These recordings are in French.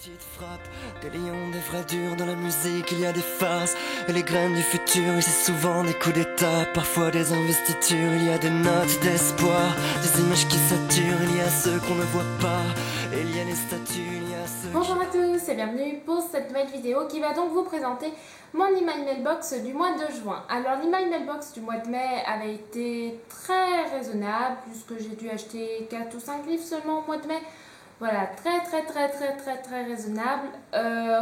petites frappes, des lions, des vrais durs. Dans la musique il y a des faces et les graines du futur. Et c'est souvent des coups d'état, parfois des investitures. Il y a des notes d'espoir, des images qui saturent. Il y a ceux qu'on ne voit pas, et il y a les statues, il y a ceux... Bonjour à tous et bienvenue pour cette nouvelle vidéo qui va donc vous présenter mon email mailbox du mois de juin. Alors l'email mailbox du mois de mai avait été très raisonnable puisque j'ai dû acheter 4 ou 5 livres seulement au mois de mai. Voilà, très raisonnable.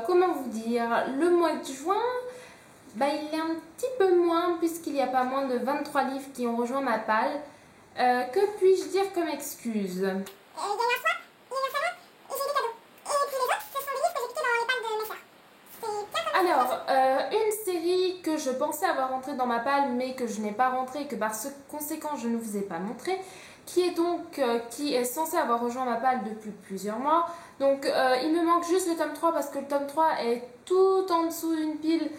Comment vous dire, le mois de juin, il est un petit peu moins puisqu'il n'y a pas moins de 23 livres qui ont rejoint ma palle. Que puis-je dire comme excuse ? Alors, une série que je pensais avoir rentrée dans ma palle mais que je n'ai pas rentrée et que par conséquent je ne vous ai pas montré, qui est censée avoir rejoint ma palle depuis plusieurs mois. Donc il me manque juste le tome 3 parce que le tome 3 est tout en dessous d'une pile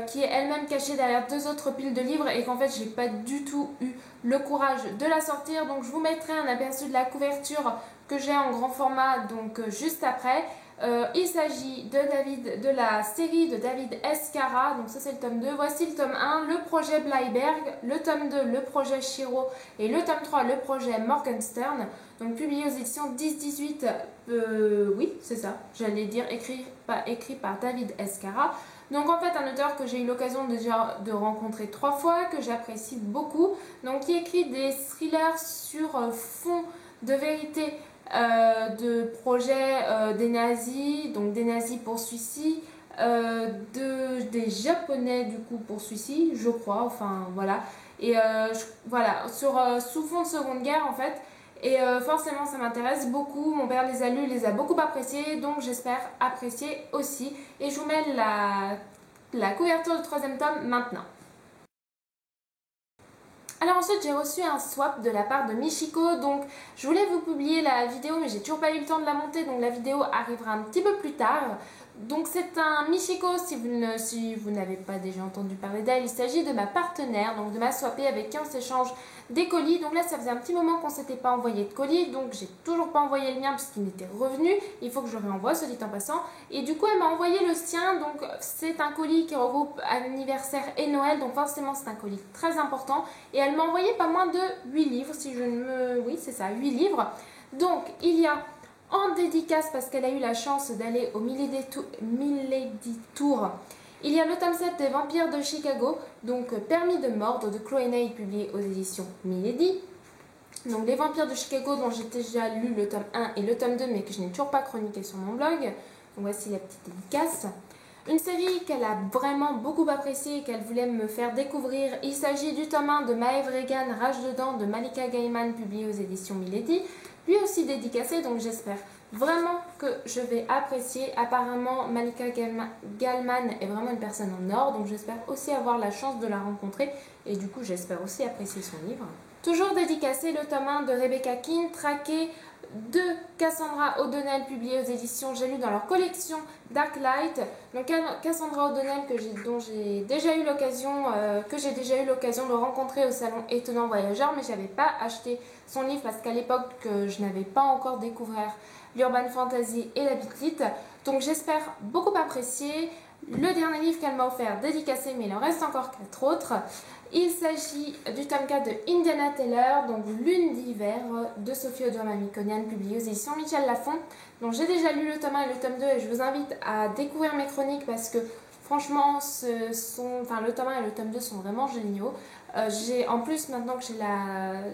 qui est elle-même cachée derrière deux autres piles de livres et qu'en fait j'ai pas du tout eu le courage de la sortir. Donc je vous mettrai un aperçu de la couverture que j'ai en grand format donc juste après. Il s'agit de la série de David Escara, donc ça c'est le tome 2. Voici le tome 1, le projet Bleiberg, le tome 2, le projet Shiro, et le tome 3, le projet Morgenstern, donc publié aux éditions 10-18, oui c'est ça, j'allais dire écrit par David Escara. Donc en fait un auteur que j'ai eu l'occasion déjà de rencontrer 3 fois, que j'apprécie beaucoup, donc qui écrit des thrillers sur fond de vérité, de projets des nazis, donc des nazis pour celui-ci, des japonais du coup pour celui-ci, je crois, enfin voilà, et voilà, sous fond de seconde guerre en fait, et forcément ça m'intéresse beaucoup, mon père les a lus, les a beaucoup appréciés, donc j'espère apprécier aussi, et je vous mets la couverture du 3e tome maintenant. Alors ensuite j'ai reçu un swap de la part de Michiko, donc je voulais vous publier la vidéo mais j'ai toujours pas eu le temps de la monter, donc la vidéo arrivera un petit peu plus tard. Donc c'est un Michiko, si vous n'avez pas déjà entendu parler d'elle, il s'agit de ma partenaire, donc de ma swapée avec qui on s'échange des colis. Donc là ça faisait un petit moment qu'on ne s'était pas envoyé de colis, donc j'ai toujours pas envoyé le mien puisqu'il m'était revenu, il faut que je le réenvoie, ce dit en passant. Et du coup elle m'a envoyé le sien, donc c'est un colis qui regroupe anniversaire et Noël, donc forcément c'est un colis très important. Et elle m'a envoyé pas moins de 8 livres, si je ne me... Oui c'est ça, 8 livres. Donc il y a en dédicace, parce qu'elle a eu la chance d'aller au Milady Tour, il y a le tome 7 des Vampires de Chicago, donc Permis de mordre de Chloé Ney, publié aux éditions Milady. Donc les Vampires de Chicago dont j'ai déjà lu le tome 1 et le tome 2 mais que je n'ai toujours pas chroniqué sur mon blog. Donc voici la petite dédicace. Une série qu'elle a vraiment beaucoup appréciée et qu'elle voulait me faire découvrir. Il s'agit du tome 1 de Maeve Regan, Rage dedans de Malika Gaiman, publié aux éditions Milady. Lui aussi dédicacé, donc j'espère vraiment que je vais apprécier. Apparemment Malika Gaiman est vraiment une personne en or, donc j'espère aussi avoir la chance de la rencontrer et du coup j'espère aussi apprécier son livre. Toujours dédicacé le tome 1 de Rebecca Keane, Traqué de Cassandra O'Donnell, publié aux éditions J'ai lu dans leur collection Dark Light. Donc Cassandra O'Donnell dont j'ai déjà eu l'occasion de rencontrer au salon Étonnant Voyageur, mais j'avais pas acheté son livre parce qu'à l'époque je n'avais pas encore découvert l'urban fantasy et la bitlit. Donc j'espère beaucoup apprécier. Le dernier livre qu'elle m'a offert dédicacé, mais il en reste encore 4 autres. Il s'agit du tome 4 de Indiana Taylor, donc Lune d'hiver de Sophie Audoin-Mamikonian, publié aux éditions Michel Lafon. Donc j'ai déjà lu le tome 1 et le tome 2 et je vous invite à découvrir mes chroniques parce que franchement le tome 1 et le tome 2 sont vraiment géniaux. En plus maintenant que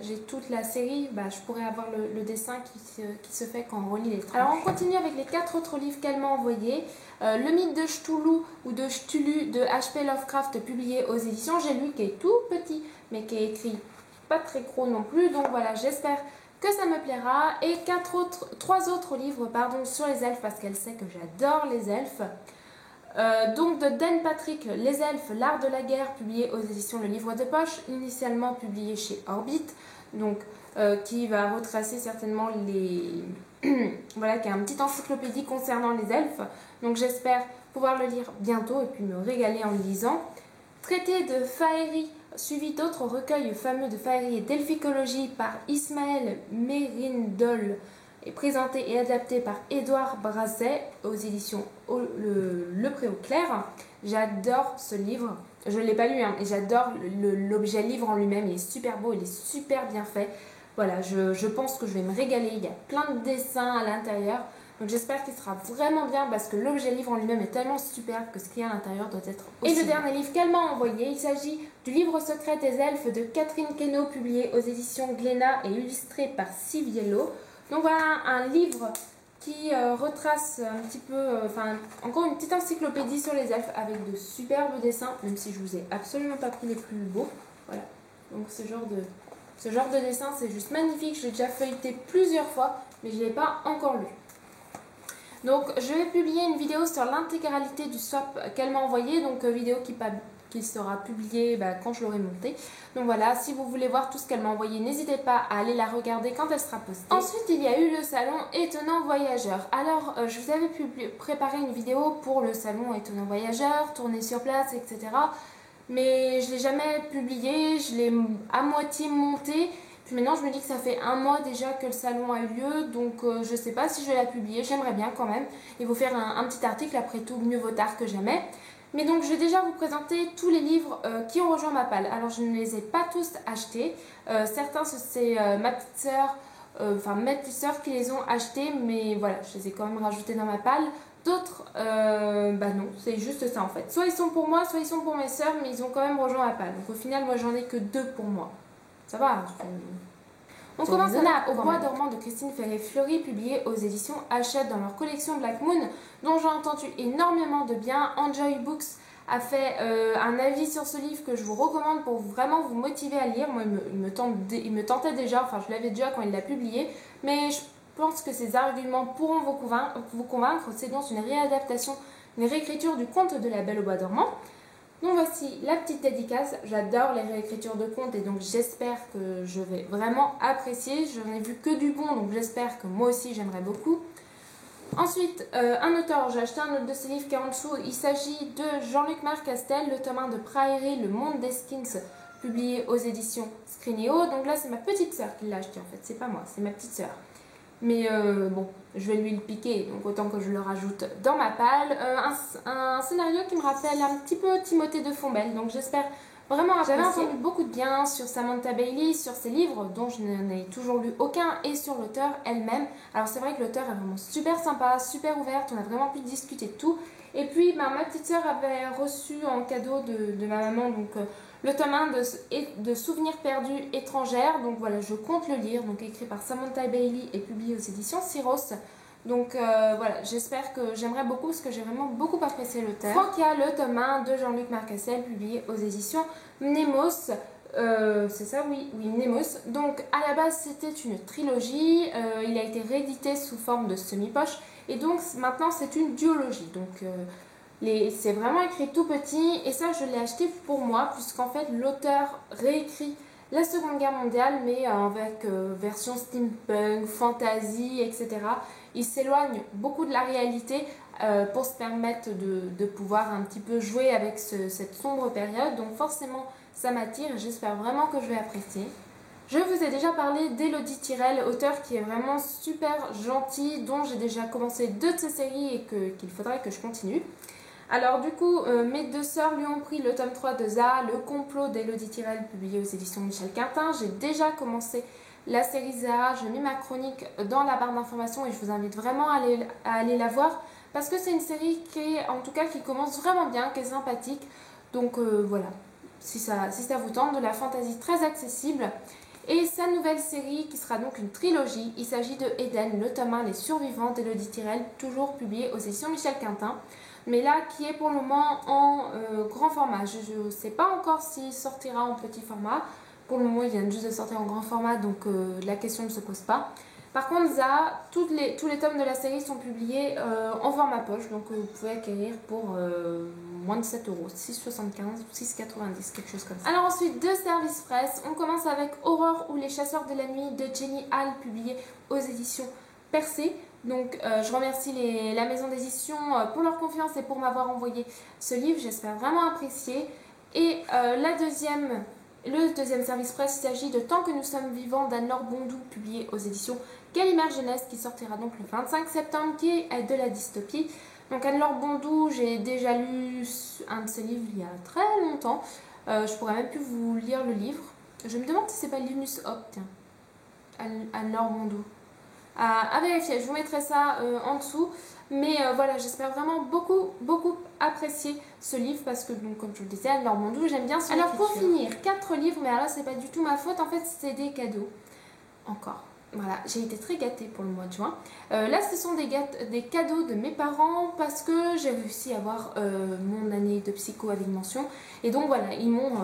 j'ai toute la série, je pourrais avoir le dessin qui se fait quand on relit les trames. Alors on continue avec les 4 autres livres qu'elle m'a envoyés. Le mythe de Cthulhu ou de Cthulhu de H.P. Lovecraft, publié aux éditions J'ai lu, qui est tout petit mais qui est écrit pas très gros non plus, donc voilà, j'espère que ça me plaira. Et 3 autres livres sur les elfes parce qu'elle sait que j'adore les elfes. Donc de Dan Patrick, Les Elfes, l'art de la guerre, publié aux éditions Le Livre de Poche, initialement publié chez Orbit, donc qui va retracer certainement voilà, qui est un petit encyclopédie concernant les elfes. Donc j'espère pouvoir le lire bientôt et puis me régaler en le lisant. Traité de Faerie, suivi d'autres recueils fameux de Faerie et d'elficologie par Ismaël Mérindol, est présenté et adapté par Édouard Brasset aux éditions Le Préau Clair. J'adore ce livre. Je ne l'ai pas lu, hein, et j'adore l'objet livre en lui-même. Il est super beau, il est super bien fait. Voilà, je pense que je vais me régaler. Il y a plein de dessins à l'intérieur. Donc j'espère qu'il sera vraiment bien parce que l'objet livre en lui-même est tellement superbe que ce qu'il y a à l'intérieur doit être aussi. Et le dernier livre qu'elle m'a envoyé, il s'agit du livre secret des elfes de Catherine Queneau, publié aux éditions Glénat et illustré par Siviello. Donc voilà un livre qui retrace un petit peu, encore une petite encyclopédie sur les elfes avec de superbes dessins, même si je vous ai absolument pas pris les plus beaux. Voilà, donc ce genre de dessin c'est juste magnifique. Je l'ai déjà feuilleté plusieurs fois, mais je ne l'ai pas encore lu. Donc je vais publier une vidéo sur l'intégralité du swap qu'elle m'a envoyé, donc vidéo qui sera publiée quand je l'aurai montée. Donc voilà, si vous voulez voir tout ce qu'elle m'a envoyé, n'hésitez pas à aller la regarder quand elle sera postée. Ensuite, il y a eu le salon Étonnant Voyageur. Alors, je vous avais préparé une vidéo pour le salon Étonnant Voyageur, tournée sur place, etc. Mais je ne l'ai jamais publié, je l'ai à moitié monté. Puis maintenant, je me dis que ça fait un mois déjà que le salon a eu lieu, donc je ne sais pas si je vais la publier, j'aimerais bien quand même. Et vous faire un petit article, après tout, mieux vaut tard que jamais. Mais donc, je vais déjà vous présenter tous les livres qui ont rejoint ma palle. Alors, je ne les ai pas tous achetés. Certains, c'est ma petite sœur, mes petites sœurs qui les ont achetés, mais voilà, je les ai quand même rajoutés dans ma palle. D'autres, non, c'est juste ça en fait. Soit ils sont pour moi, soit ils sont pour mes sœurs, mais ils ont quand même rejoint ma palle. Donc au final, moi j'en ai que 2 pour moi. Ça va. On commence avec Au Bois dormant de Christine Ferré-Fleury, publié aux éditions Hachette dans leur collection Black Moon, dont j'ai entendu énormément de bien. Enjoy Books a fait un avis sur ce livre que je vous recommande pour vraiment vous motiver à lire. Moi, il me tentait déjà, enfin je l'avais déjà quand il l'a publié, mais je pense que ces arguments pourront vous convaincre. C'est donc une réadaptation, une réécriture du conte de La Belle au Bois dormant. Donc voici la petite dédicace. J'adore les réécritures de contes et donc j'espère que je vais vraiment apprécier. Je n'en ai vu que du bon, donc j'espère que moi aussi j'aimerais beaucoup. Ensuite, un auteur, j'ai acheté un autre de ses livres qui est en dessous. Il s'agit de Jean-Luc Marcastel, le tome 1 de Prairie, Le Monde des Skins, publié aux éditions Scrinéo. Donc là, c'est ma petite sœur qui l'a acheté en fait, c'est pas moi, c'est ma petite sœur. Mais bon, je vais lui le piquer, donc autant que je le rajoute dans ma palle. Un scénario qui me rappelle un petit peu Timothée de Fombelle, donc j'espère vraiment apprécier. J'avais entendu beaucoup de bien sur Samantha Bailey, sur ses livres, dont je n'en ai toujours lu aucun, et sur l'auteur elle-même. Alors c'est vrai que l'auteur est vraiment super sympa, super ouverte, on a vraiment pu discuter de tout. Et puis ma petite sœur avait reçu en cadeau de ma maman donc le tome 1 de Souvenirs perdus étrangères. Donc voilà, je compte le lire, donc écrit par Samantha Bailey et publié aux éditions Syros. Donc voilà, j'espère que j'aimerais beaucoup parce que j'ai vraiment beaucoup apprécié l'auteur. Frankia, le tome 1 de Jean-Luc Marcastel, publié aux éditions Mnemos. C'est ça, oui, Mnemos. Donc à la base c'était une trilogie, il a été réédité sous forme de semi-poche et donc maintenant c'est une duologie. Donc c'est vraiment écrit tout petit et ça je l'ai acheté pour moi puisqu'en fait l'auteur réécrit la Seconde Guerre mondiale mais avec version steampunk, fantasy, etc. Il s'éloigne beaucoup de la réalité pour se permettre de pouvoir un petit peu jouer avec cette sombre période. Donc forcément ça m'attire et j'espère vraiment que je vais apprécier. Je vous ai déjà parlé d'Élodie Tirel, auteur qui est vraiment super gentil, dont j'ai déjà commencé 2 de ses séries et qu'il faudrait que je continue. Alors du coup, mes 2 sœurs lui ont pris le tome 3 de Zaha, Le complot d'Élodie Tirel, publié aux éditions Michel Quintin. J'ai déjà commencé la série Zaha, j'ai mis ma chronique dans la barre d'informations et je vous invite vraiment à aller la voir parce que c'est une série qui commence vraiment bien, qui est sympathique. Donc voilà, si ça vous tente, de la fantasy très accessible. Et sa nouvelle série qui sera donc une trilogie, il s'agit de Eden, le tome 1, Les Survivants d'Élodie Tirel, toujours publié aux éditions Michel Quintin. Mais là, qui est pour le moment en grand format. Je ne sais pas encore s'il sortira en petit format. Pour le moment, il vient juste de sortir en grand format, donc la question ne se pose pas. Par contre, Zaha, tous les tomes de la série sont publiés en format poche, donc vous pouvez acquérir pour moins de 7 €, 6,75 ou 6,90, quelque chose comme ça. Alors ensuite, 2 services presse. On commence avec Aurore ou les chasseurs de la nuit de Jenny Hall, publié aux éditions Percé. Donc je remercie la maison d'édition pour leur confiance et pour m'avoir envoyé ce livre, j'espère vraiment apprécier. Et le deuxième service presse, il s'agit de Tant que nous sommes vivants d'Anne-Laure Bondou, publié aux éditions Gallimard Jeunesse qui sortira donc le 25 septembre, qui est de la dystopie. Donc Anne-Laure Bondou, j'ai déjà lu un de ses livres il y a très longtemps. Je pourrais même plus vous lire le livre. Je me demande si c'est pas Linus Hop, tiens. Anne-Laure Bondou. À vérifier, je vous mettrai ça en dessous. Mais voilà, j'espère vraiment beaucoup apprécier ce livre parce que, donc, comme je vous le disais, Anne-Laure Bondou, j'aime bien son écriture. Alors pour finir, 4 livres, mais alors c'est pas du tout ma faute, en fait c'est des cadeaux. Encore. Voilà, j'ai été très gâtée pour le mois de juin. Là, ce sont des cadeaux de mes parents parce que j'ai réussi à avoir mon année de psycho avec mention. Et donc voilà, ils m'ont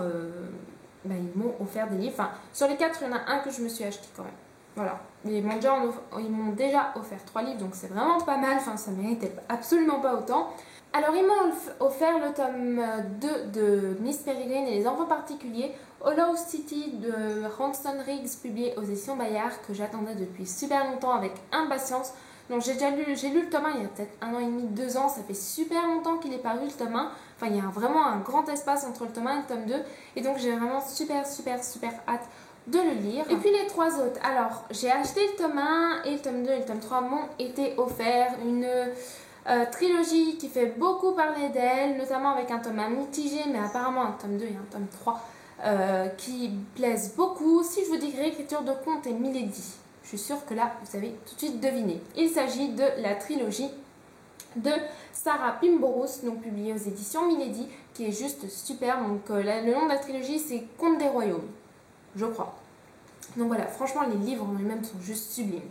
offert des livres. Enfin, sur les 4, il y en a un que je me suis acheté quand même. Voilà, ils m'ont déjà offert 3 livres, donc c'est vraiment pas mal. Enfin, ça méritait absolument pas autant. Alors, ils m'ont offert le tome 2 de Miss Peregrine et les enfants particuliers, Hollow City de Ransome Riggs, publié aux éditions Bayard, que j'attendais depuis super longtemps avec impatience. Donc j'ai lu le tome 1 il y a peut-être 1 an et demi, 2 ans, ça fait super longtemps qu'il est paru le tome 1. Enfin, il y a vraiment un grand espace entre le tome 1 et le tome 2. Et donc j'ai vraiment super hâte de le lire. Et puis les 3 autres. Alors, j'ai acheté le tome 1 et le tome 2 et le tome 3 m'ont été offerts. Une trilogie qui fait beaucoup parler d'elle, notamment avec un tome 1 mitigé, mais apparemment un tome 2 et un tome 3 qui plaisent beaucoup. Si je vous dis réécriture de contes et Milady, je suis sûre que là, vous avez tout de suite deviné. Il s'agit de la trilogie de Sarah Pimborous, donc publiée aux éditions Milady, qui est juste super. Donc le nom de la trilogie, c'est Contes des Royaumes, je crois. Donc voilà, franchement, les livres en eux-mêmes sont juste sublimes.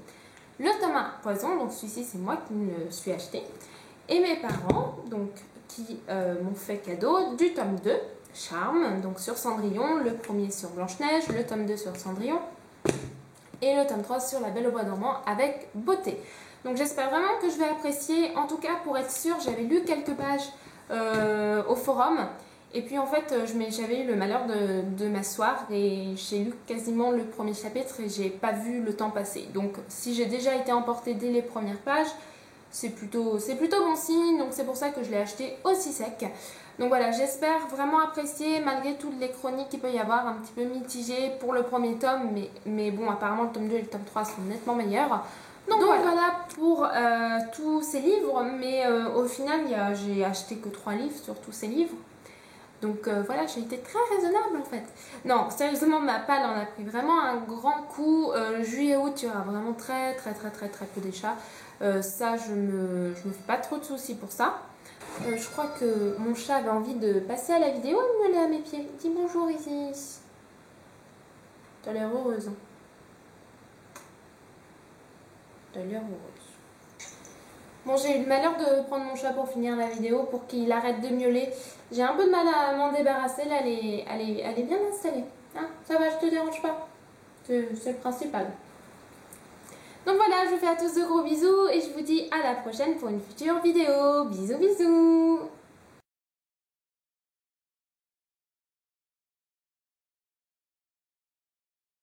Le tome 1, Poison, donc celui-ci, c'est moi qui me le suis acheté. Et mes parents, donc, qui m'ont fait cadeau du tome 2, Charme, donc sur Cendrillon, le premier sur Blanche-Neige, le tome 2 sur Cendrillon, et le tome 3 sur La Belle au bois dormant avec Beauté. Donc j'espère vraiment que je vais apprécier. En tout cas, pour être sûre, j'avais lu quelques pages au forum. Et puis en fait, j'avais eu le malheur de m'asseoir et j'ai lu quasiment le premier chapitre et j'ai pas vu le temps passer. Donc si j'ai déjà été emportée dès les premières pages, c'est plutôt bon signe. Donc c'est pour ça que je l'ai acheté aussi sec. Donc voilà, j'espère vraiment apprécier malgré toutes les chroniques qu'il peut y avoir, un petit peu mitigées pour le premier tome. Mais bon, apparemment le tome 2 et le tome 3 sont nettement meilleurs. Donc voilà pour tous ces livres. Mais au final, j'ai acheté que 3 livres sur tous ces livres. Donc voilà, j'ai été très raisonnable en fait. Non, sérieusement, ma palle en a pris vraiment un grand coup. Juillet-août, il y aura vraiment très peu d'achats. Ça, je me fais pas trop de soucis pour ça. Je crois que mon chat avait envie de passer à la vidéo et me met à mes pieds. Dis bonjour Isis. T'as l'air heureuse. Hein. T'as l'air heureuse. Bon, j'ai eu le malheur de prendre mon chat pour finir la vidéo, pour qu'il arrête de miauler. J'ai un peu de mal à m'en débarrasser, là, elle est bien installée. Hein, ça va, je te dérange pas. C'est le principal. Donc voilà, je vous fais à tous de gros bisous et je vous dis à la prochaine pour une future vidéo. Bisous bisous.